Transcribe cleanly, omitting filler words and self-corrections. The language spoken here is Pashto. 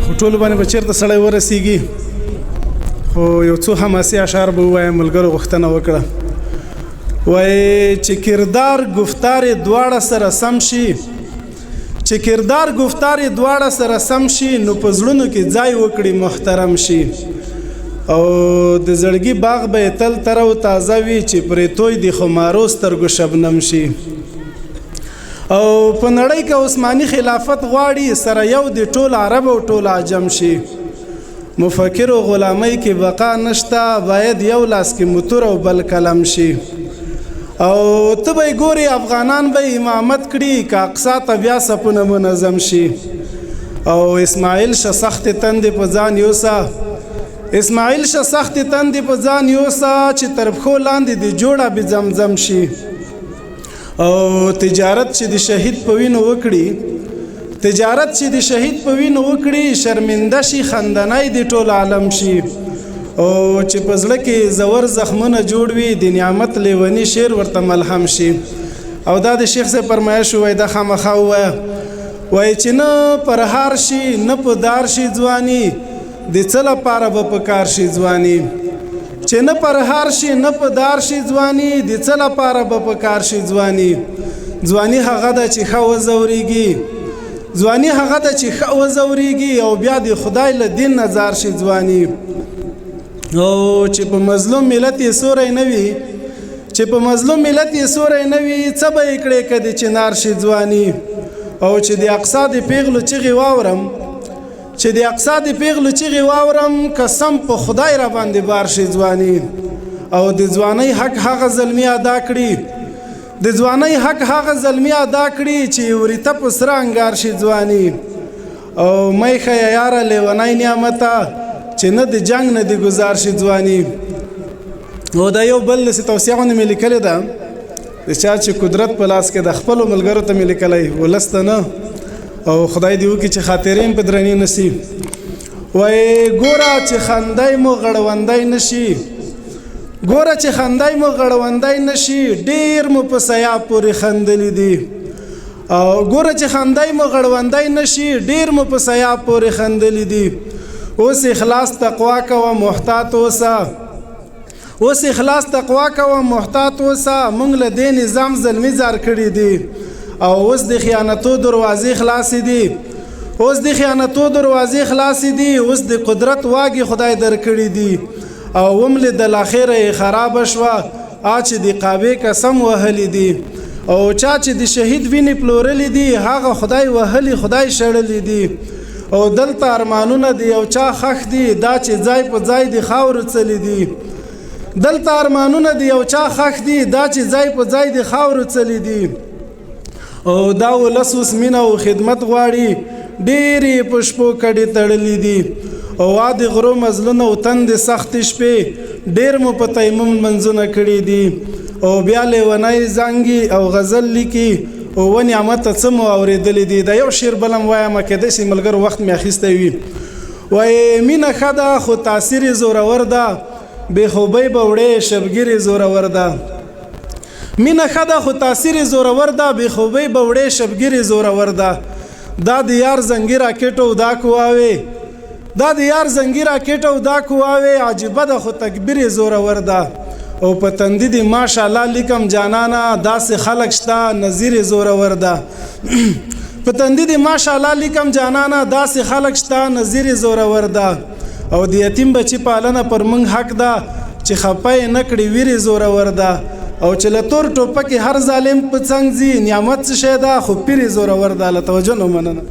خو ټولو باندې به چېرته سړی ورسیږي خو یو څو حماسي اشعار به ووایم ملګرو غوښتنه وکړه وایي چې کردار گفتار دواړه سره سم شي چې کردار گفتار دواړه سره سم شي نو په زړونو کې ځای وکړي محترم شي او د زړګي باغ به تل تر او تازه وي چې پرې توی د خمارو سترګو شبنم شي او په نړۍ کې عثماني خلافت غواړي سره یو د ټول عرب او ټول عجم شي مفکر او غلامۍ کې بقا نشته باید یو لاس کې موتور او بل قلم شي او ته به ګوري افغانان به امامت کړي که اقصا ته بیا سپونه منظم شي او اسماعیل شه سخت تندې په ځان یوسه اسماعیل شه سخت تندې په ځان یوسه چې تر پښو لاندې د جوړه به زمزم شي او تجارت چې د شهید په وینو وکړي تجارت چې د شهید په وینو وکړي شرمنده شي خندنای د ټول عالم شي او چې په زړه کې زور زخمونه جوړ وي د نعمت لیونی شعر ورته ملهم شي او دا د شیخ صاحب فرمایش وای د خامخا وای چې نه پر هار شي نه په دار شي ځواني د څه لپاره به په کار شي ځواني چې نه پر هار شي نه په دار شي ځواني د څه لپاره به په کار شي ځواني ځواني هغه ده چې ښه وځورېږي ځواني هغه ده چې ښه وځورېږي او بیا د خدای له دین نه ځار شي ځواني او چې په مظلوم ملت یې سوری نه وي چې په مظلوم ملت یې سوری نه وي څه به یې کړې که د چنار شي ځواني او چې د اقصا د پیغلو چغې واورم چې د اقصا د پیغلو چغې واورم قسم په خدای را باندې بار شي ځواني او د ځوانۍ حق هغه زلمي ادا کړي د ځوانۍ حق هغه زلمي ادا کړي چې ورته په سره انګار شي ځواني او مې ښه یاره لیونی نعمته چې نه د جنگ نه د گزار شي ځواني او دا یو بل داسې توصیهونه مې لیکلې ده د چا چې قدرت په لاس کې د خپلو ملګرو ته مې لیکلی ولس ته نه او خدای دې وکړي چې خاطرې هم په درنې نه سي وایي ګوره چې خندی مو غړوندی نه شي ګوره چې خندی مو غړوندی نه شي ډېر مو په سیاب پورې خندلي دي او ګوره چې خندی مو غړوندی نه شي ډېر مو په سیاب پورې خندلي دي اوس اخلاص تقوا کوه محتاط اوسه اوس اخلاص تقوا کوه محتاط اوسه موږ له دې نظام زلمي زار کړي دي او اوس د خیانتو دروازې خلاصې دي اوس د خیانتو دروازې خلاصې دي اوس د قدرت واګې خدای درکړي دي او وملې د لاخیره یې خرابه شوه چې د قابې قسم وهلی دي او چا چې د شهید وینې پلورلی دي هغه خدای وهلی خدای شړلی دي او دلته ارمانونه دی او چا خخ دي دا چې ځای په ځای د خاورو څلی دي دلته ارمانونه دی او چا خخ دي دا چې ځای په ځای د خاورو څلی دي او دا ولس اوس مینه او خدمت غواړي ډېرې په شپو کډې تړلي دي او د غرو مزلونه او تندې سختې شپې ډېر مو په تیمم منځونه کړي دي او بیا لیونی زانګي او غزل لیکي او ونعمته څه مو اورېدلی دي دا یو شعر بل هم وایم کیدای شي ملګرو وخت مې اخیستی وي وایي مینه ښه ده خو تاثیر یې زورور ده بې خوبۍ به وړې شبګیرې زورور ده مینه ښه ده خو تاثیر یې زورور ده بې خوبۍ به وړې شبګیرې زورور ده دا د یار زنګي راکټ او دا قواوې دا د یار زنګي راکټ او دا قواوې عجیبه ده خو تکبیر یې زورور ده او په تندي دي ماشاءالله لیکم جانانا داسې خلق شته نظیر زورور ده په تندي دي ماشاءالله لیکم جانانا داسې خلق شته نظیر زورور ده او د یتیم بچی پالنه پر موږ حق ده چې خپای نه کړي ویری زورور ده او چې له تور ټوپکې هر ظالم په څنګ ځي نعمت څه شی ده خو پیرې زورور ده له توجه نه مننه